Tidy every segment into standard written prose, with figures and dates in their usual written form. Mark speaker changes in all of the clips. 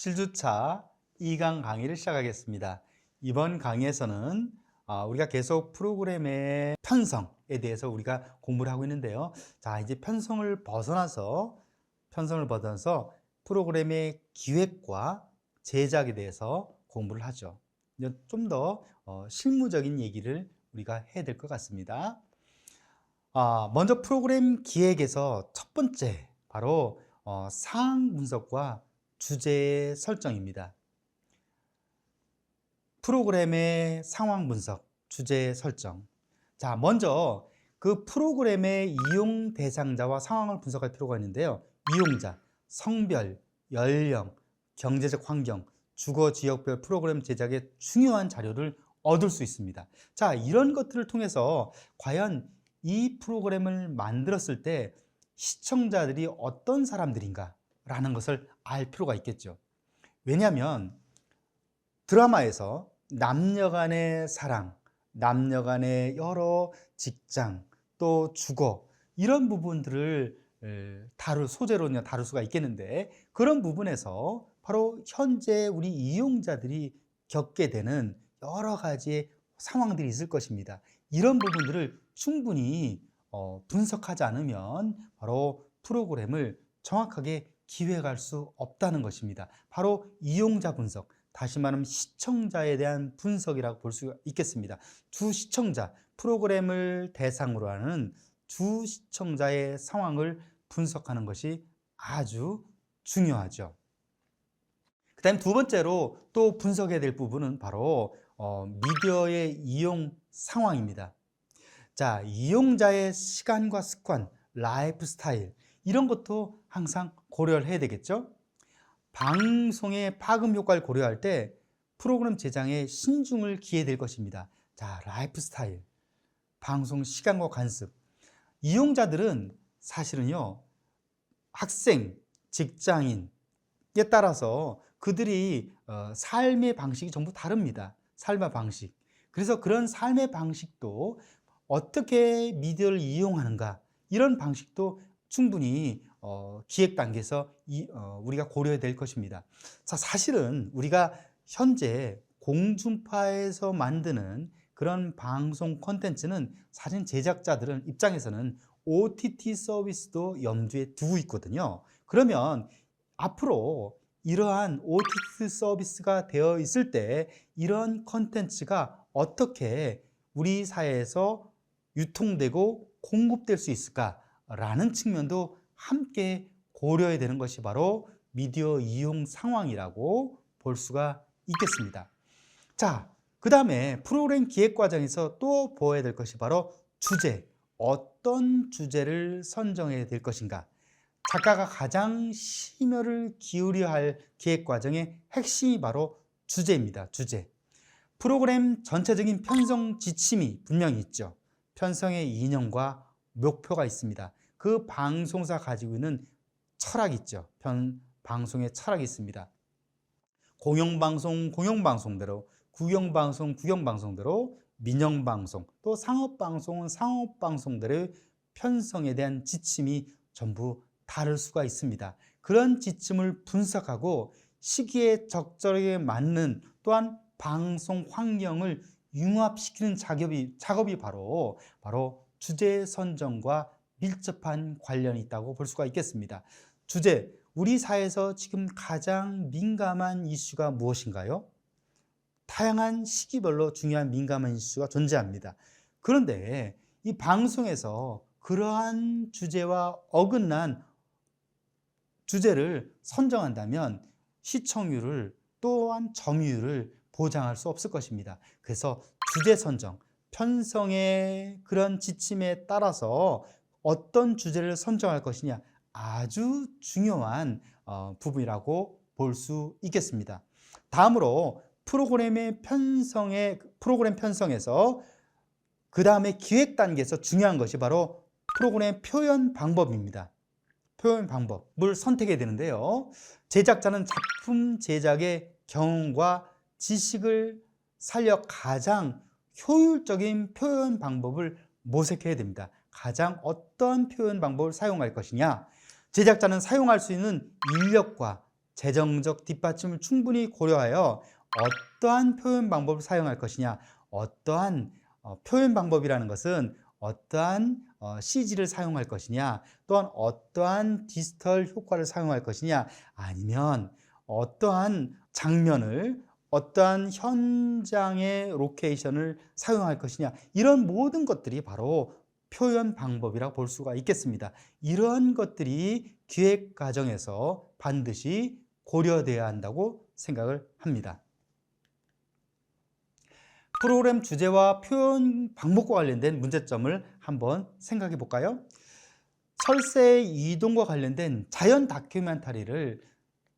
Speaker 1: 7주차 2강 강의를 시작하겠습니다. 이번 강의에서는 우리가 계속 프로그램의 편성에 대해서 우리가 공부를 하고 있는데요. 자, 이제 편성을 벗어나서 프로그램의 기획과 제작에 대해서 공부를 하죠. 좀 더 실무적인 얘기를 우리가 해야 될 것 같습니다. 먼저 프로그램 기획에서 첫 번째 바로 상황 분석과 주제 설정입니다. 프로그램의 상황 분석, 주제 설정. 자, 먼저 그 프로그램의 이용 대상자와 상황을 분석할 필요가 있는데요. 이용자, 성별, 연령, 경제적 환경, 주거 지역별 프로그램 제작에 중요한 자료를 얻을 수 있습니다. 자, 이런 것들을 통해서 과연 이 프로그램을 만들었을 때 시청자들이 어떤 사람들인가 라는 것을 알 필요가 있겠죠. 왜냐하면 드라마에서 남녀 간의 사랑, 남녀 간의 여러 직장, 또 주거 이런 부분들을 소재로 다룰 수가 있겠는데, 그런 부분에서 바로 현재 우리 이용자들이 겪게 되는 여러 가지의 상황들이 있을 것입니다. 이런 부분들을 충분히 분석하지 않으면 바로 프로그램을 정확하게 기획할 수 없다는 것입니다. 바로 이용자 분석, 다시 말하면 시청자에 대한 분석이라고 볼 수 있겠습니다. 주 시청자, 프로그램을 대상으로 하는 주 시청자의 상황을 분석하는 것이 아주 중요하죠. 그 다음에 두 번째로 또 분석해야 될 부분은 바로 미디어의 이용 상황입니다. 자, 이용자의 시간과 습관, 라이프 스타일 이런 것도 항상 고려를 해야 되겠죠. 방송의 파급 효과를 고려할 때 프로그램 제작에 신중을 기해야 될 것입니다. 자, 라이프 스타일, 방송 시간과 관습. 이용자들은 사실은요, 학생, 직장인에 따라서 그들이 삶의 방식이 전부 다릅니다. 삶의 방식. 그래서 그런 삶의 방식도 어떻게 미디어를 이용하는가, 이런 방식도 충분히 기획 단계에서 우리가 고려해야 될 것입니다. 자, 사실은 우리가 현재 공중파에서 만드는 그런 방송 콘텐츠는 사실 제작자들은 입장에서는 OTT 서비스도 염두에 두고 있거든요. 그러면 앞으로 이러한 OTT 서비스가 되어 있을 때 이런 콘텐츠가 어떻게 우리 사회에서 유통되고 공급될 수 있을까라는 측면도 함께 고려해야 되는 것이 바로 미디어 이용 상황이라고 볼 수가 있겠습니다. 자, 그 다음에 프로그램 기획 과정에서 또 보아야 될 것이 바로 주제, 어떤 주제를 선정해야 될 것인가. 작가가 가장 심혈을 기울여야 할 기획 과정의 핵심이 바로 주제입니다. 주제. 프로그램 전체적인 편성 지침이 분명히 있죠. 편성의 이념과 목표가 있습니다. 그 방송사 가지고 있는 철학이 있죠. 방송의 철학이 있습니다. 공영방송, 공영방송대로, 국영방송, 국영방송대로, 민영방송, 또 상업방송은 상업방송대로의 편성에 대한 지침이 전부 다를 수가 있습니다. 그런 지침을 분석하고 시기에 적절하게 맞는, 또한 방송 환경을 융합시키는 작업이 바로 주제 선정과 밀접한 관련이 있다고 볼 수가 있겠습니다. 주제, 우리 사회에서 지금 가장 민감한 이슈가 무엇인가요? 다양한 시기별로 중요한 민감한 이슈가 존재합니다. 그런데 이 방송에서 그러한 주제와 어긋난 주제를 선정한다면 시청률을, 또한 점유율을 보장할 수 없을 것입니다. 그래서 주제 선정, 편성의 그런 지침에 따라서 어떤 주제를 선정할 것이냐, 아주 중요한 부분이라고 볼 수 있겠습니다. 다음으로 프로그램 편성에서 그 다음에 기획 단계에서 중요한 것이 바로 프로그램 표현 방법입니다. 표현 방법을 선택해야 되는데요. 제작자는 작품 제작의 경험과 지식을 살려 가장 효율적인 표현 방법을 모색해야 됩니다. 가장 어떤 표현 방법을 사용할 것이냐, 제작자는 사용할 수 있는 인력과 재정적 뒷받침을 충분히 고려하여 어떠한 표현 방법을 사용할 것이냐, 어떠한 표현 방법이라는 것은 어떠한 CG를 사용할 것이냐, 또한 어떠한 디지털 효과를 사용할 것이냐, 아니면 어떠한 장면을, 어떠한 현장의 로케이션을 사용할 것이냐, 이런 모든 것들이 바로 표현 방법이라고 볼 수가 있겠습니다. 이러한 것들이 기획 과정에서 반드시 고려되어야 한다고 생각을 합니다. 프로그램 주제와 표현 방법과 관련된 문제점을 한번 생각해 볼까요? 철새 이동과 관련된 자연 다큐멘터리를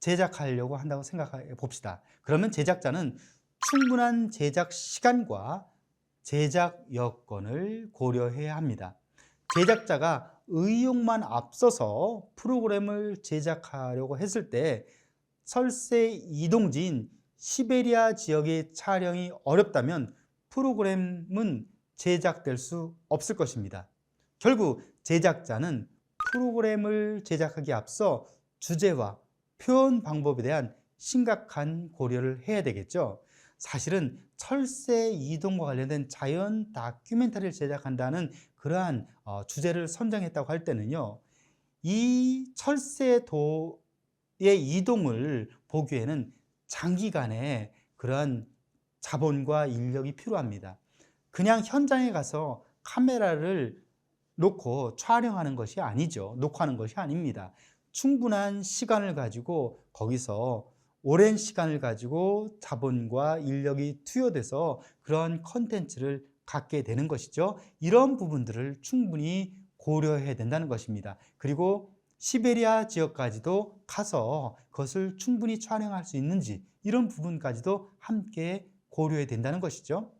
Speaker 1: 제작하려고 한다고 생각해 봅시다. 그러면 제작자는 충분한 제작 시간과 제작 여건을 고려해야 합니다. 제작자가 의욕만 앞서서 프로그램을 제작하려고 했을 때 철새 이동지인 시베리아 지역의 촬영이 어렵다면 프로그램은 제작될 수 없을 것입니다. 결국 제작자는 프로그램을 제작하기에 앞서 주제와 표현 방법에 대한 심각한 고려를 해야 되겠죠. 사실은 철새 이동과 관련된 자연 다큐멘터리를 제작한다는 그러한 주제를 선정했다고 할 때는요, 이 철새도의 이동을 보기에는 장기간의 그런 자본과 인력이 필요합니다. 그냥 현장에 가서 카메라를 놓고 촬영하는 것이 아니죠. 녹화하는 것이 아닙니다. 충분한 시간을 가지고 거기서 오랜 시간을 가지고 자본과 인력이 투여돼서 그런 컨텐츠를 갖게 되는 것이죠. 이런 부분들을 충분히 고려해야 된다는 것입니다. 그리고 시베리아 지역까지도 가서 그것을 충분히 촬영할 수 있는지, 이런 부분까지도 함께 고려해야 된다는 것이죠.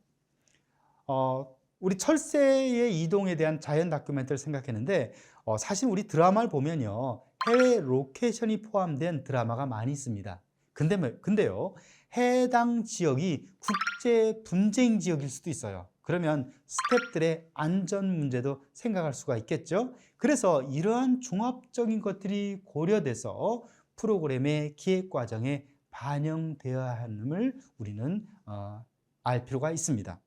Speaker 1: 우리 철새의 이동에 대한 자연 다큐멘터리를 생각했는데 사실 우리 드라마를 보면요, 해외 로케이션이 포함된 드라마가 많이 있습니다. 근데요, 해당 지역이 국제 분쟁 지역일 수도 있어요. 그러면 스태프들의 안전 문제도 생각할 수가 있겠죠. 그래서 이러한 종합적인 것들이 고려돼서 프로그램의 기획 과정에 반영되어야 함을 우리는 알 필요가 있습니다.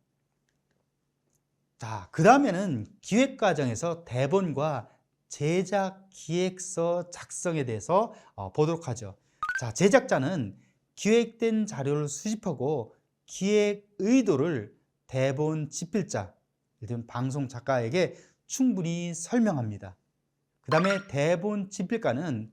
Speaker 1: 자, 그 다음에는 기획 과정에서 대본과 제작 기획서 작성에 대해서 보도록 하죠. 자, 제작자는 기획된 자료를 수집하고 기획 의도를 대본 집필자, 예를 들면 방송 작가에게 충분히 설명합니다. 그 다음에 대본 집필가는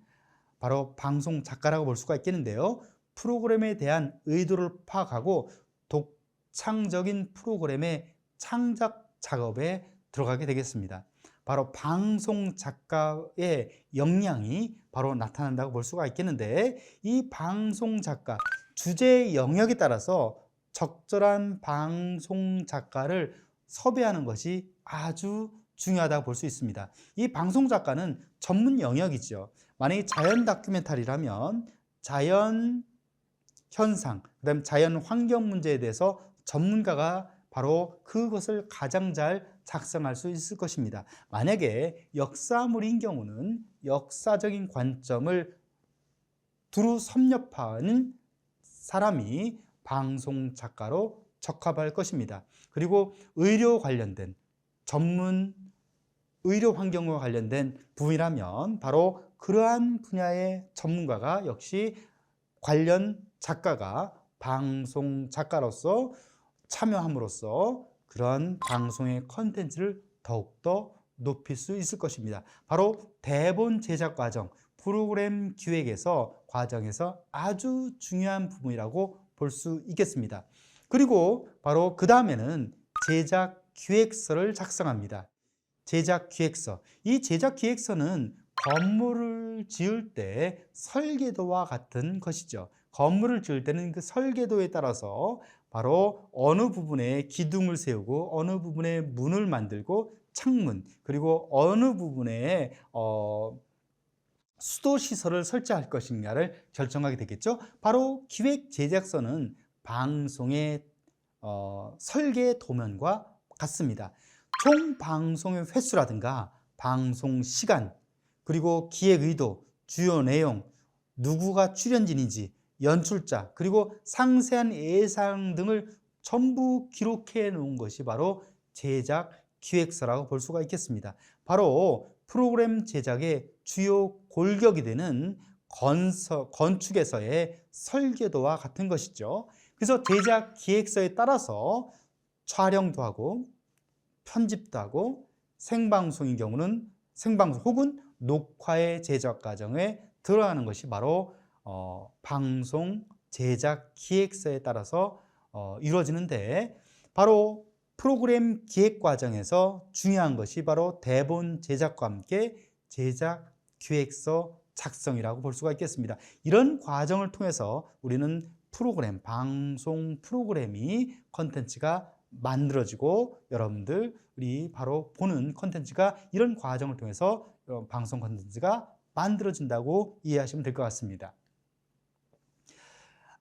Speaker 1: 바로 방송 작가라고 볼 수가 있겠는데요, 프로그램에 대한 의도를 파악하고 독창적인 프로그램의 창작 작업에 들어가게 되겠습니다. 바로 방송 작가의 역량이 바로 나타난다고 볼 수가 있겠는데, 이 방송 작가, 주제 영역에 따라서 적절한 방송 작가를 섭외하는 것이 아주 중요하다고 볼 수 있습니다. 이 방송 작가는 전문 영역이죠. 만약에 자연 다큐멘터리라면 자연 현상, 그다음 자연 환경 문제에 대해서 전문가가 바로 그것을 가장 잘 작성할 수 있을 것입니다. 만약에 역사물인 경우는 역사적인 관점을 두루 섭렵하는 사람이 방송 작가로 적합할 것입니다. 그리고 의료 관련된 전문 의료 환경과 관련된 부분이라면 바로 그러한 분야의 전문가가 역시 관련 작가가 방송 작가로서 참여함으로써 그런 방송의 컨텐츠를 더욱더 높일 수 있을 것입니다. 바로 대본 제작 과정, 프로그램 기획에서 과정에서 아주 중요한 부분이라고 볼 수 있겠습니다. 그리고 바로 그 다음에는 제작 기획서를 작성합니다. 제작 기획서. 이 제작 기획서는 건물을 지을 때 설계도와 같은 것이죠. 건물을 지을 때는 그 설계도에 따라서 바로 어느 부분에 기둥을 세우고 어느 부분에 문을 만들고 창문, 그리고 어느 부분에 수도시설을 설치할 것인가를 결정하게 되겠죠. 바로 기획 제작서는 방송의 설계 도면과 같습니다. 총 방송의 횟수라든가 방송 시간, 그리고 기획 의도, 주요 내용, 누구가 출연진인지, 연출자, 그리고 상세한 예상 등을 전부 기록해 놓은 것이 바로 제작 기획서라고 볼 수가 있겠습니다. 바로 프로그램 제작의 주요 골격이 되는 건축에서의 설계도와 같은 것이죠. 그래서 제작 기획서에 따라서 촬영도 하고 편집도 하고 생방송인 경우는 생방송 혹은 녹화의 제작 과정에 들어가는 것이 바로 방송 제작 기획서에 따라서 이루어지는데, 바로 프로그램 기획 과정에서 중요한 것이 바로 대본 제작과 함께 제작 기획서 작성이라고 볼 수가 있겠습니다. 이런 과정을 통해서 우리는 프로그램, 방송 프로그램이 컨텐츠가 만들어지고 여러분들이 바로 보는 컨텐츠가 이런 과정을 통해서 방송 컨텐츠가 만들어진다고 이해하시면 될 것 같습니다.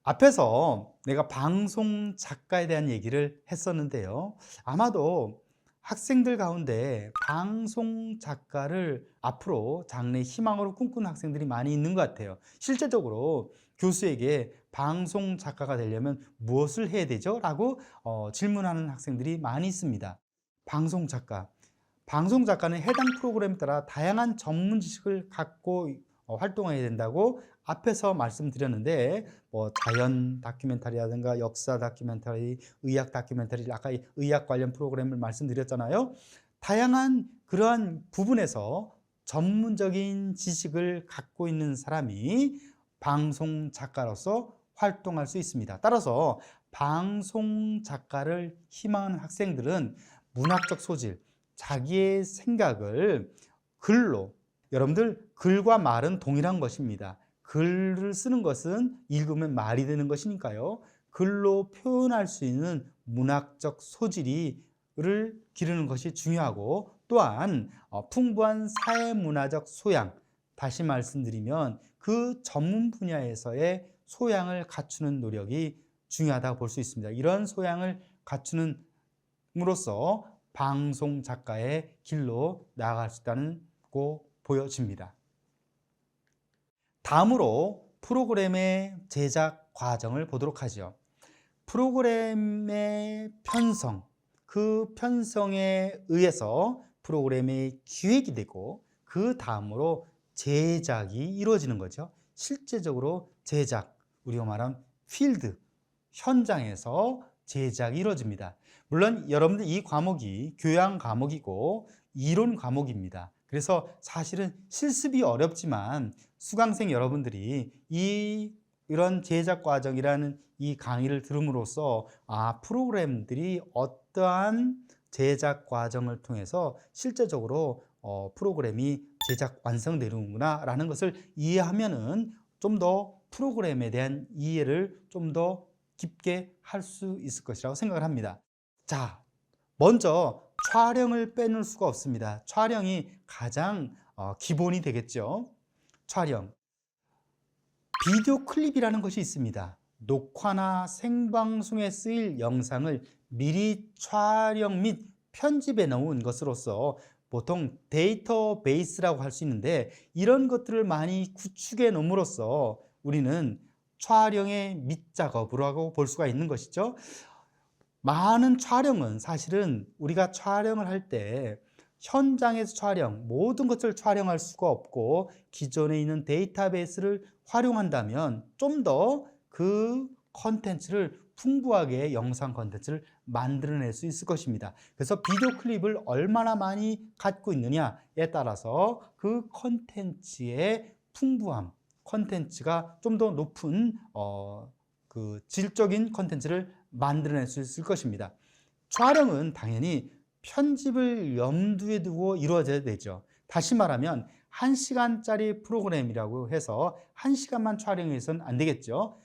Speaker 1: 앞에서 내가 방송 작가에 대한 얘기를 했었는데요. 아마도 학생들 가운데 방송 작가를 앞으로 장래 희망으로 꿈꾸는 학생들이 많이 있는 것 같아요. 실제적으로 교수에게 방송 작가가 되려면 무엇을 해야 되죠? 라고 질문하는 학생들이 많이 있습니다. 방송 작가. 방송 작가는 해당 프로그램에 따라 다양한 전문 지식을 갖고 활동해야 된다고 앞에서 말씀드렸는데, 자연 다큐멘터리라든가 역사 다큐멘터리, 의학 다큐멘터리, 아까 의학 관련 프로그램을 말씀드렸잖아요. 다양한 그러한 부분에서 전문적인 지식을 갖고 있는 사람이 방송 작가로서 활동할 수 있습니다. 따라서 방송 작가를 희망하는 학생들은 문학적 소질, 자기의 생각을 글로, 여러분들 글과 말은 동일한 것입니다. 글을 쓰는 것은 읽으면 말이 되는 것이니까요. 글로 표현할 수 있는 문학적 소질을 기르는 것이 중요하고, 또한 풍부한 사회문화적 소양, 다시 말씀드리면 그 전문 분야에서의 소양을 갖추는 노력이 중요하다고 볼 수 있습니다. 이런 소양을 갖추는으로써 방송 작가의 길로 나아갈 수 있다고 보여집니다. 다음으로 프로그램의 제작 과정을 보도록 하죠. 프로그램의 편성, 그 편성에 의해서 프로그램의 기획이 되고, 그 다음으로 제작이 이루어지는 거죠. 실제적으로 제작, 우리가 말하는 필드, 현장에서 제작이 이루어집니다. 물론 여러분들 이 과목이 교양 과목이고 이론 과목입니다. 그래서 사실은 실습이 어렵지만 수강생 여러분들이 이런 제작 과정이라는 이 강의를 들음으로써 프로그램들이 어떠한 제작 과정을 통해서 실제적으로 프로그램이 제작 완성되는구나 라는 것을 이해하면은 좀 더 프로그램에 대한 이해를 좀 더 깊게 할 수 있을 것이라고 생각을 합니다. 자, 먼저 촬영을 빼놓을 수가 없습니다. 촬영이 가장 기본이 되겠죠. 촬영. 비디오 클립이라는 것이 있습니다. 녹화나 생방송에 쓰일 영상을 미리 촬영 및 편집해 놓은 것으로서 보통 데이터베이스라고 할 수 있는데, 이런 것들을 많이 구축해 놓음으로써 우리는 촬영의 밑작업이라고 볼 수가 있는 것이죠. 많은 촬영은 사실은 우리가 촬영을 할 때 현장에서 촬영, 모든 것을 촬영할 수가 없고 기존에 있는 데이터베이스를 활용한다면 좀 더 그 컨텐츠를 풍부하게 영상 컨텐츠를 만들어낼 수 있을 것입니다. 그래서 비디오 클립을 얼마나 많이 갖고 있느냐에 따라서 그 컨텐츠의 풍부함, 컨텐츠가 좀 더 높은 그 질적인 컨텐츠를 만들어낼 수 있을 것입니다. 촬영은 당연히 편집을 염두에 두고 이루어져야 되죠. 다시 말하면 1시간짜리 프로그램이라고 해서 1시간만 촬영해서는 안 되겠죠.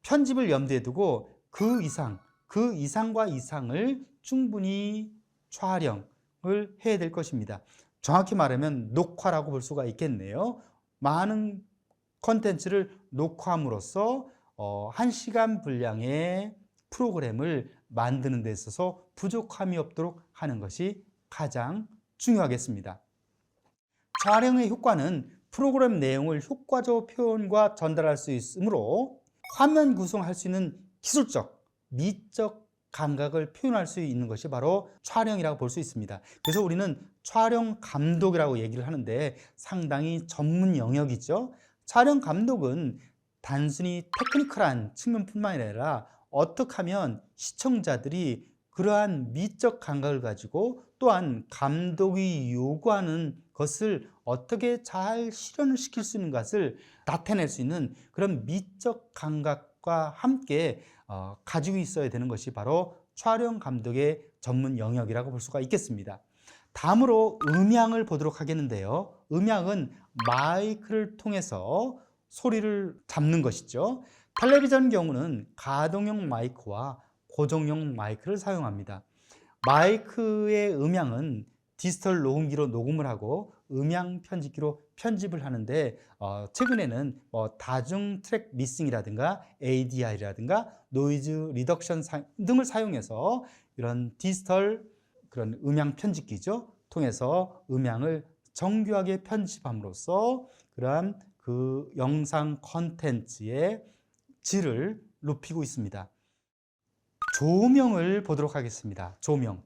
Speaker 1: 편집을 염두에 두고 그 이상과 이상을 충분히 촬영을 해야 될 것입니다. 정확히 말하면 녹화라고 볼 수가 있겠네요. 많은 컨텐츠를 녹화함으로써 1시간 분량의 프로그램을 만드는 데 있어서 부족함이 없도록 하는 것이 가장 중요하겠습니다. 촬영의 효과는 프로그램 내용을 효과적 표현과 전달할 수 있으므로 화면 구성할 수 있는 기술적, 미적 감각을 표현할 수 있는 것이 바로 촬영이라고 볼 수 있습니다. 그래서 우리는 촬영 감독이라고 얘기를 하는데 상당히 전문 영역이죠. 촬영 감독은 단순히 테크니컬한 측면뿐만 아니라 어떻게 하면 시청자들이 그러한 미적 감각을 가지고 또한 감독이 요구하는 것을 어떻게 잘 실현을 시킬 수 있는 것을 나타낼 수 있는 그런 미적 감각과 함께 가지고 있어야 되는 것이 바로 촬영 감독의 전문 영역이라고 볼 수가 있겠습니다. 다음으로 음향을 보도록 하겠는데요. 음향은 마이크를 통해서 소리를 잡는 것이죠. 텔레비전 경우는 가동용 마이크와 고정용 마이크를 사용합니다. 마이크의 음향은 디지털 녹음기로 녹음을 하고 음향 편집기로 편집을 하는데 최근에는 다중 트랙 미싱이라든가 ADR이라든가 노이즈 리덕션 등을 사용해서 이런 디지털 그런 음향 편집기죠. 통해서 음향을 정교하게 편집함으로써 그러한 그 영상 콘텐츠의 질을 높이고 있습니다. 조명을 보도록 하겠습니다. 조명.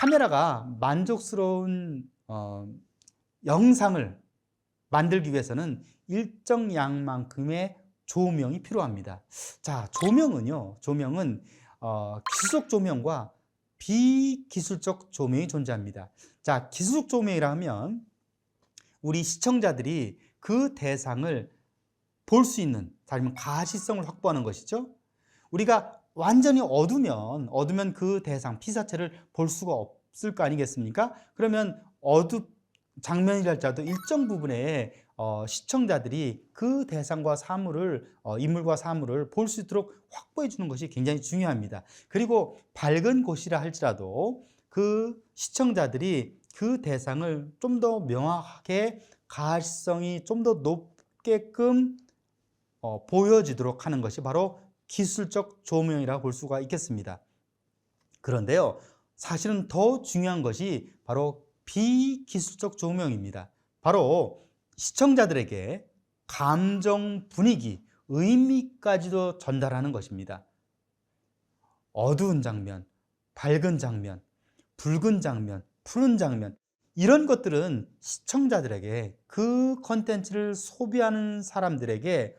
Speaker 1: 카메라가 만족스러운 영상을 만들기 위해서는 일정 양만큼의 조명이 필요합니다. 자, 조명은 기술적 조명과 비기술적 조명이 존재합니다. 자, 기술적 조명이라 하면 우리 시청자들이 그 대상을 볼 수 있는, 아니면 가시성을 확보하는 것이죠. 우리가 완전히 어두면 그 대상, 피사체를 볼 수가 없을 거 아니겠습니까? 그러면 장면이랄지라도 일정 부분에 시청자들이 그 대상과 사물을 인물과 사물을 볼 수 있도록 확보해 주는 것이 굉장히 중요합니다. 그리고 밝은 곳이라 할지라도 그 시청자들이 그 대상을 좀 더 명확하게 가시성이 좀 더 높게끔 보여지도록 하는 것이 바로 기술적 조명이라고 볼 수가 있겠습니다. 그런데요, 사실은 더 중요한 것이 바로 비기술적 조명입니다. 바로 시청자들에게 감정, 분위기, 의미까지도 전달하는 것입니다. 어두운 장면, 밝은 장면, 붉은 장면, 푸른 장면, 이런 것들은 시청자들에게, 그 컨텐츠를 소비하는 사람들에게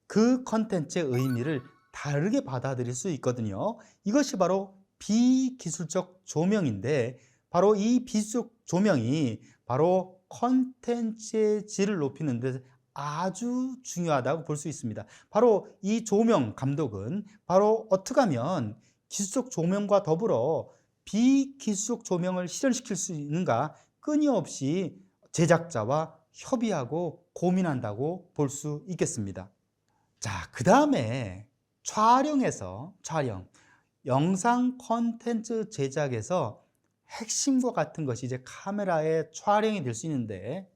Speaker 1: 그 컨텐츠의 의미를 다르게 받아들일 수 있거든요. 이것이 바로 비기술적 조명인데, 바로 이 비기술적 조명이 바로 컨텐츠의 질을 높이는 데 아주 중요하다고 볼 수 있습니다. 바로 이 조명 감독은 바로 어떻게 하면 기술적 조명과 더불어 비기술적 조명을 실현시킬 수 있는가 끊임없이 제작자와 협의하고 고민한다고 볼 수 있겠습니다. 자, 그 다음에 촬영, 영상 콘텐츠 제작에서 핵심과 같은 것이 이제 카메라의 촬영이 될 수 있는데,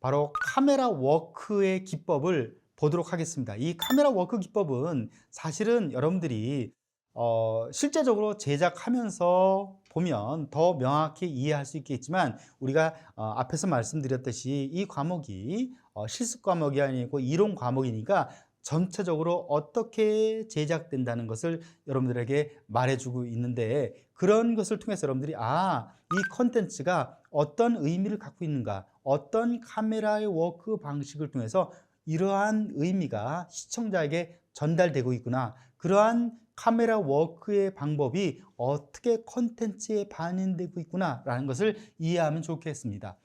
Speaker 1: 바로 카메라 워크의 기법을 보도록 하겠습니다. 이 카메라 워크 기법은 사실은 여러분들이 실제적으로 제작하면서 보면 더 명확히 이해할 수 있겠지만, 우리가 앞에서 말씀드렸듯이 이 과목이 실습 과목이 아니고 이론 과목이니까 전체적으로 어떻게 제작된다는 것을 여러분들에게 말해주고 있는데, 그런 것을 통해서 여러분들이 이 컨텐츠가 어떤 의미를 갖고 있는가, 어떤 카메라의 워크 방식을 통해서 이러한 의미가 시청자에게 전달되고 있구나, 그러한 카메라 워크의 방법이 어떻게 컨텐츠에 반영되고 있구나 라는 것을 이해하면 좋겠습니다.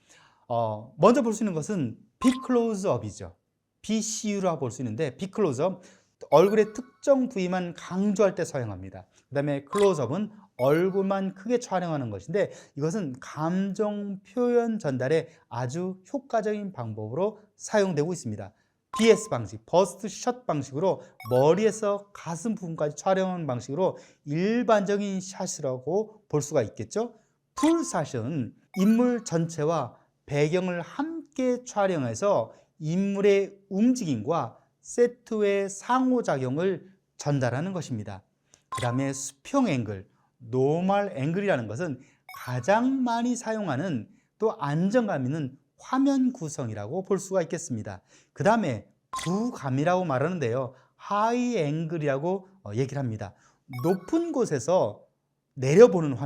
Speaker 1: 먼저 볼 수 있는 것은 빅클로즈업이죠. BCU라고 볼 수 있는데, 빅클로즈업, 얼굴의 특정 부위만 강조할 때 사용합니다. 그 다음에 클로즈업은 얼굴만 크게 촬영하는 것인데, 이것은 감정 표현 전달에 아주 효과적인 방법으로 사용되고 있습니다. BS 방식, 버스트 샷 방식으로 머리에서 가슴 부분까지 촬영하는 방식으로 일반적인 샷이라고 볼 수가 있겠죠. 풀샷은 인물 전체와 배경을 함께 촬영해서 인물의 움직임과 세트의 상호작용을 전달하는 것입니다. 그 다음에 수평 앵글, 노멀 앵글이라는 것은 가장 많이 사용하는, 또 안정감 있는 화면 구성이라고 볼 수가 있겠습니다. 그 다음에 부감이라고 말하는데요. 하이 앵글이라고 얘기를 합니다. 높은 곳에서 내려보는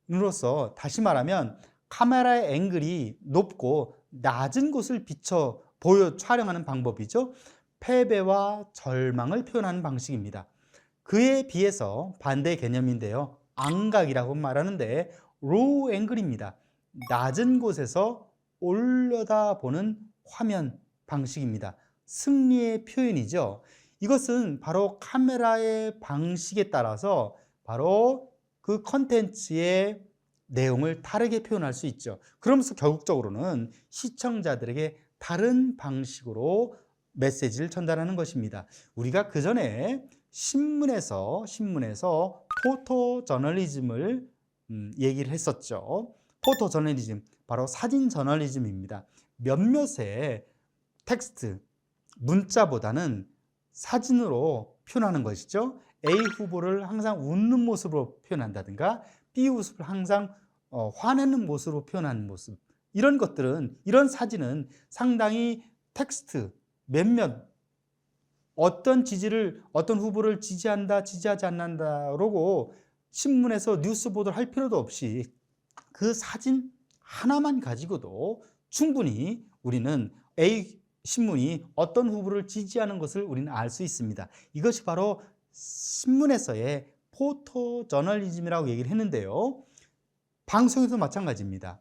Speaker 1: 화면으로서, 다시 말하면 카메라의 앵글이 높고 낮은 곳을 비춰 보여 촬영하는 방법이죠. 패배와 절망을 표현하는 방식입니다. 그에 비해서 반대 개념인데요. 안각이라고 말하는데 로우 앵글입니다. 낮은 곳에서 올려다보는 화면 방식입니다. 승리의 표현이죠. 이것은 바로 카메라의 방식에 따라서 바로 그 컨텐츠의 내용을 다르게 표현할 수 있죠. 그러면서 결국적으로는 시청자들에게 다른 방식으로 메시지를 전달하는 것입니다. 우리가 그 전에 신문에서 포토 저널리즘을 얘기를 했었죠. 포토 저널리즘, 바로 사진 저널리즘입니다. 몇몇의 텍스트, 문자보다는 사진으로 표현하는 것이죠. A 후보를 항상 웃는 모습으로 표현한다든가 B 후보를 항상 화내는 모습으로 표현하는 모습, 이런 것들은, 이런 사진은 상당히 텍스트 몇몇 어떤 후보를 지지한다, 지지하지 않는다라고 신문에서 뉴스 보도를 할 필요도 없이 그 사진 하나만 가지고도 충분히 우리는 A 신문이 어떤 후보를 지지하는 것을 우리는 알 수 있습니다. 이것이 바로 신문에서의 포토 저널리즘이라고 얘기를 했는데요. 방송에서 마찬가지입니다.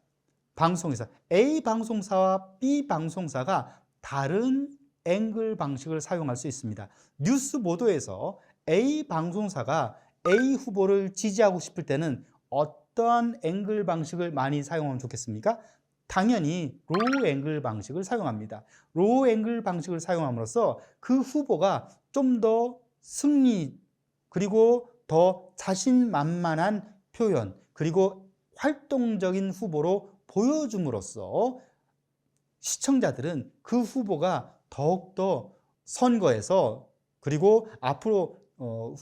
Speaker 1: 방송에서 A 방송사와 B 방송사가 다른 앵글 방식을 사용할 수 있습니다. 뉴스 보도에서 A 방송사가 A 후보를 지지하고 싶을 때는 어떤 앵글 방식을 많이 사용하면 좋겠습니까? 당연히 로우 앵글 방식을 사용합니다. 로우 앵글 방식을 사용함으로써 그 후보가 좀 더 승리, 그리고 더 자신만만한 표현, 그리고 활동적인 후보로 보여줌으로써 시청자들은 그 후보가 더욱더 선거에서, 그리고 앞으로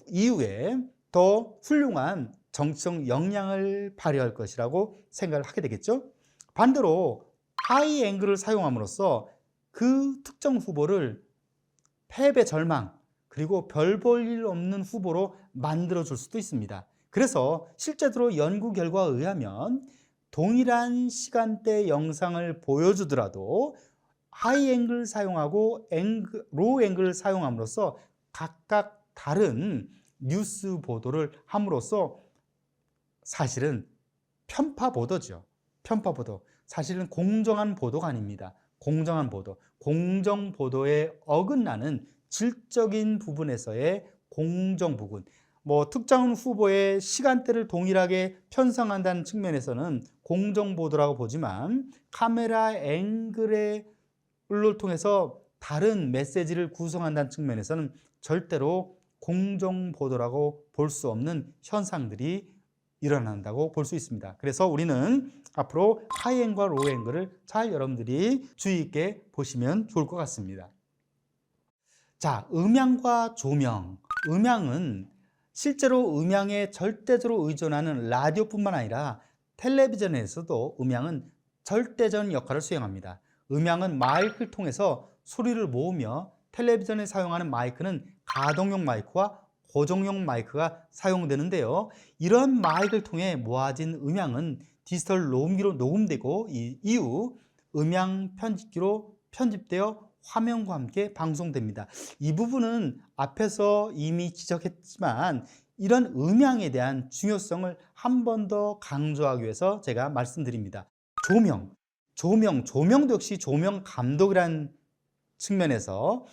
Speaker 1: 이후에 더 훌륭한 정치적 역량을 발휘할 것이라고 생각을 하게 되겠죠. 반대로 하이 앵글을 사용함으로써 그 특정 후보를 패배 절망, 그리고 별 볼 일 없는 후보로 만들어 줄 수도 있습니다. 그래서 실제로 연구 결과에 의하면 동일한 시간대 영상을 보여주더라도 하이 앵글을 사용하고 로우 앵글을 사용함으로써 각각 다른 뉴스 보도를 함으로써 사실은 편파 보도죠. 편파 보도. 사실은 공정한 보도가 아닙니다. 공정한 보도. 공정 보도에 어긋나는 질적인 부분에서의 공정 부분. 특정 후보의 시간대를 동일하게 편성한다는 측면에서는 공정 보도라고 보지만, 카메라 앵글을 통해서 다른 메시지를 구성한다는 측면에서는 절대로 공정 보도라고 볼 수 없는 현상들이 일어난다고 볼 수 있습니다. 그래서 우리는 앞으로 하이 앵글과 로우 앵글을 잘 여러분들이 주의 있게 보시면 좋을 것 같습니다. 자, 음향과 조명. 음향은 실제로 음향에 절대적으로 의존하는 라디오뿐만 아니라 텔레비전에서도 음향은 절대적인 역할을 수행합니다. 음향은 마이크를 통해서 소리를 모으며, 텔레비전에 사용하는 마이크는 가동용 마이크와 고정용 마이크가 사용되는데요. 이런 마이크를 통해 모아진 음향은 디지털 녹음기로 녹음되고 이후 음향 편집기로 편집되어 화면과 함께 방송됩니다. 이 부분은 앞에서 이미 지적했지만 이런 음향에 대한 중요성을 한 번 더 강조하기 위해서 제가 말씀드립니다. 조명도 역시 조명 감독이라는 측면에서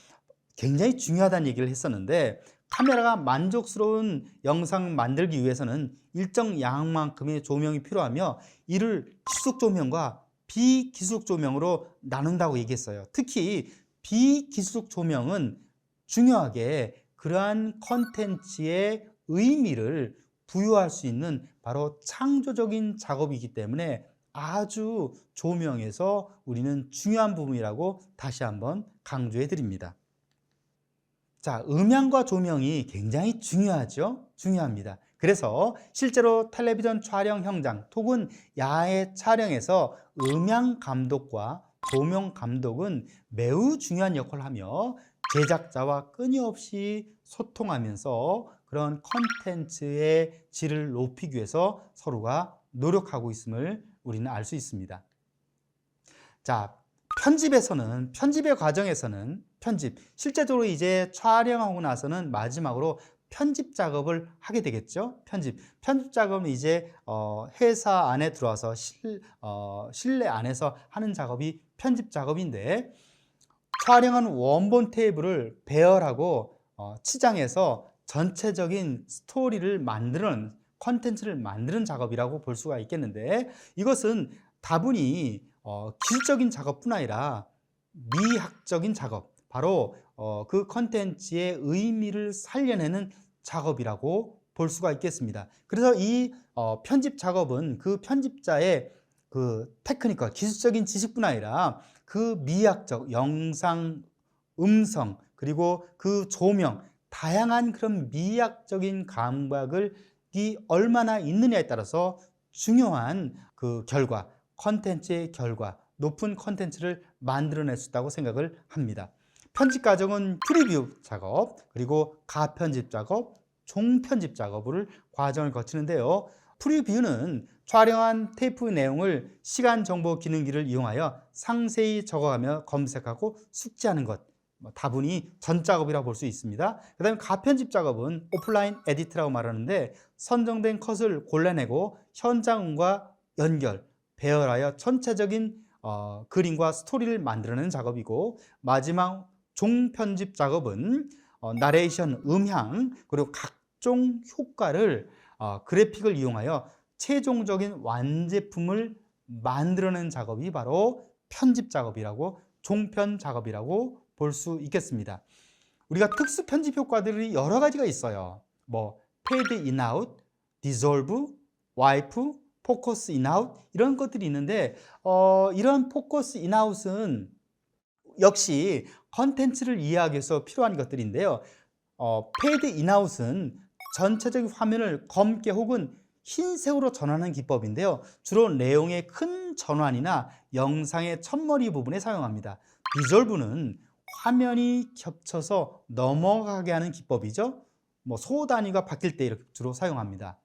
Speaker 1: 굉장히 중요하다는 얘기를 했었는데, 카메라가 만족스러운 영상 만들기 위해서는 일정 양만큼의 조명이 필요하며, 이를 기술 조명과 비기술 조명으로 나눈다고 얘기했어요. 특히 비기술 조명은 중요하게 그러한 컨텐츠의 의미를 부여할 수 있는 바로 창조적인 작업이기 때문에 아주 조명에서 우리는 중요한 부분이라고 다시 한번 강조해 드립니다. 자, 음향과 조명이 굉장히 중요하죠. 중요합니다. 그래서 실제로 텔레비전 촬영 현장 혹은 야외 촬영에서 음향 감독과 조명 감독은 매우 중요한 역할을 하며 제작자와 끊임없이 소통하면서 그런 컨텐츠의 질을 높이기 위해서 서로가 노력하고 있음을 우리는 알 수 있습니다. 자, 편집의 과정에서는 실제적으로 이제 촬영하고 나서는 마지막으로 편집 작업을 하게 되겠죠. 편집 작업은 이제 회사 안에 들어와서 실내 안에서 하는 작업이 편집 작업인데, 촬영한 원본 테이프를 배열하고 치장해서 전체적인 스토리를 만드는, 컨텐츠를 만드는 작업이라고 볼 수가 있겠는데, 이것은 다분히 기술적인 작업뿐 아니라 미학적인 작업, 바로 그 컨텐츠의 의미를 살려내는 작업이라고 볼 수가 있겠습니다. 그래서 이 편집 작업은 그 편집자의 그 테크니컬, 기술적인 지식뿐 아니라 그 미학적, 영상, 음성, 그리고 그 조명, 다양한 그런 미학적인 감각이 얼마나 있느냐에 따라서 중요한 그 결과, 컨텐츠의 결과, 높은 컨텐츠를 만들어낼 수 있다고 생각을 합니다. 편집 과정은 프리뷰 작업, 그리고 가편집 작업, 종편집 작업을 과정을 거치는데요. 프리뷰는 촬영한 테이프 내용을 시간 정보 기능기를 이용하여 상세히 적어가며 검색하고 숙지하는 것, 다분히 전작업이라고 볼 수 있습니다. 그 다음에 가편집 작업은 오프라인 에디트라고 말하는데, 선정된 컷을 골라내고 현장음과 연결, 배열하여 전체적인 그림과 스토리를 만들어내는 작업이고, 마지막 종편집 작업은 나레이션, 음향, 그리고 각종 효과를 그래픽을 이용하여 최종적인 완제품을 만들어내는 작업이 바로 편집 작업이라고, 종편 작업이라고 볼 수 있겠습니다. 우리가 특수 편집 효과들이 여러 가지가 있어요. 페이드 인 아웃, 디졸브, 와이프, 포커스 인 아웃, 이런 것들이 있는데, 이런 포커스 인 아웃은 역시 컨텐츠를 이해하기 위해서 필요한 것들인데요. 페이드 인 아웃은 전체적인 화면을 검게 혹은 흰색으로 전환하는 기법인데요. 주로 내용의 큰 전환이나 영상의 첫머리 부분에 사용합니다. 디졸브는 화면이 겹쳐서 넘어가게 하는 기법이죠. 소 단위가 바뀔 때 이렇게 주로 사용합니다.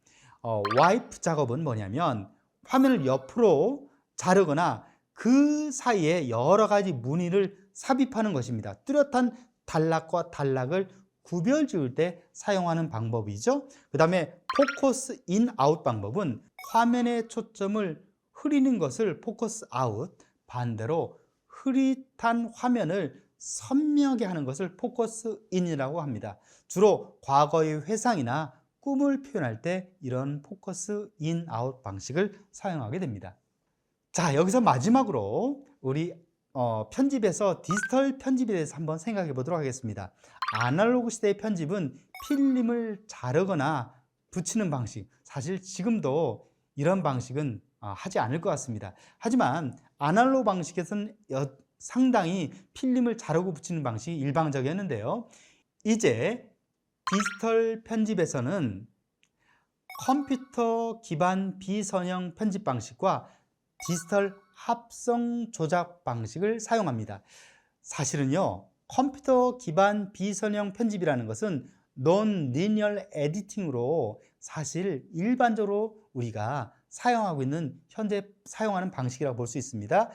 Speaker 1: 와이프 작업은 뭐냐면 화면을 옆으로 자르거나 그 사이에 여러 가지 무늬를 삽입하는 것입니다. 뚜렷한 단락과 단락을 구별 지을 때 사용하는 방법이죠. 그 다음에 포커스 인 아웃 방법은 화면의 초점을 흐리는 것을 포커스 아웃, 반대로 흐릿한 화면을 선명하게 하는 것을 포커스 인이라고 합니다. 주로 과거의 회상이나 꿈을 표현할 때 이런 포커스 인 아웃 방식을 사용하게 됩니다. 자, 여기서 마지막으로 우리 편집에서 디지털 편집에 대해서 한번 생각해 보도록 하겠습니다. 아날로그 시대의 편집은 필름을 자르거나 붙이는 방식, 사실 지금도 이런 방식은 하지 않을 것 같습니다. 하지만 아날로그 방식에서는 상당히 필름을 자르고 붙이는 방식이 일반적이었는데요. 이제 디지털 편집에서는 컴퓨터 기반 비선형 편집 방식과 디지털 합성 조작 방식을 사용합니다. 사실은요, 컴퓨터 기반 비선형 편집이라는 것은 non-linear editing으로 사실 일반적으로 우리가 사용하고 있는, 현재 사용하는 방식이라고 볼 수 있습니다.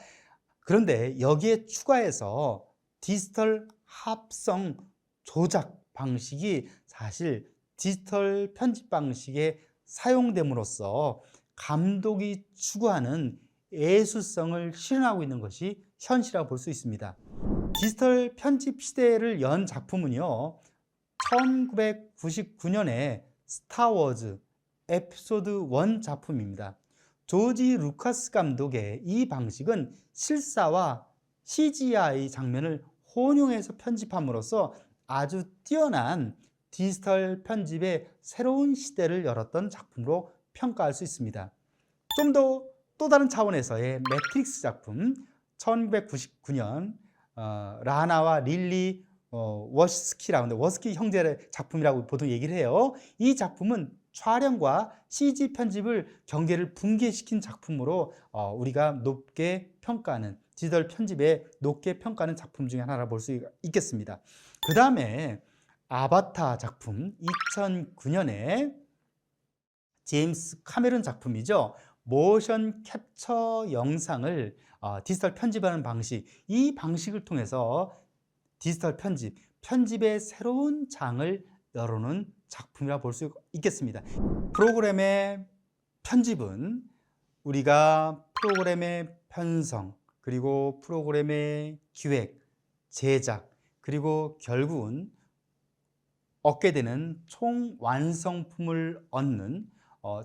Speaker 1: 그런데 여기에 추가해서 디지털 합성 조작 방식이 사실 디지털 편집 방식에 사용됨으로써 감독이 추구하는 예술성을 실현하고 있는 것이 현실이라고 볼 수 있습니다. 디지털 편집 시대를 연 작품은요, 1999년에 스타워즈 에피소드 1 작품입니다. 조지 루카스 감독의 이 방식은 실사와 CGI 장면을 혼용해서 편집함으로써 아주 뛰어난 디지털 편집의 새로운 시대를 열었던 작품으로 평가할 수 있습니다. 좀 더 또 다른 차원에서의 매트릭스 작품, 1999년 라나와 릴리 워스키 형제의 작품이라고 보통 얘기를 해요. 이 작품은 촬영과 CG 편집을 경계를 붕괴시킨 작품으로 우리가 높게 평가하는, 디지털 편집에 높게 평가하는 작품 중에 하나라 볼 수 있겠습니다. 그 다음에 아바타 작품, 2009년에 제임스 카메론 작품이죠. 모션 캡처 영상을 디지털 편집하는 방식, 이 방식을 통해서 디지털 편집의 새로운 장을 열어놓은 작품이라 볼 수 있겠습니다. 프로그램의 편집은 우리가 프로그램의 편성, 그리고 프로그램의 기획, 제작, 그리고 결국은 얻게 되는 총 완성품을 얻는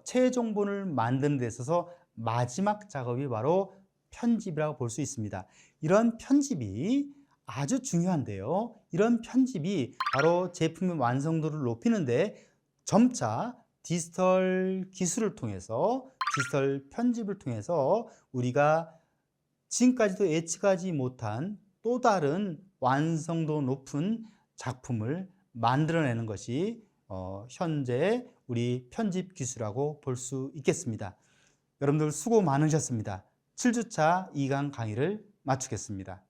Speaker 1: 최종본을 만드는 데 있어서 마지막 작업이 바로 편집이라고 볼 수 있습니다. 이런 편집이 아주 중요한데요. 이런 편집이 바로 제품의 완성도를 높이는데 점차 디지털 기술을 통해서, 디지털 편집을 통해서 우리가 지금까지도 예측하지 못한 또 다른 완성도 높은 작품을 만들어내는 것이 현재 우리 편집 기술이라고 볼 수 있겠습니다. 여러분들 수고 많으셨습니다. 7주차 2강 강의를 마치겠습니다.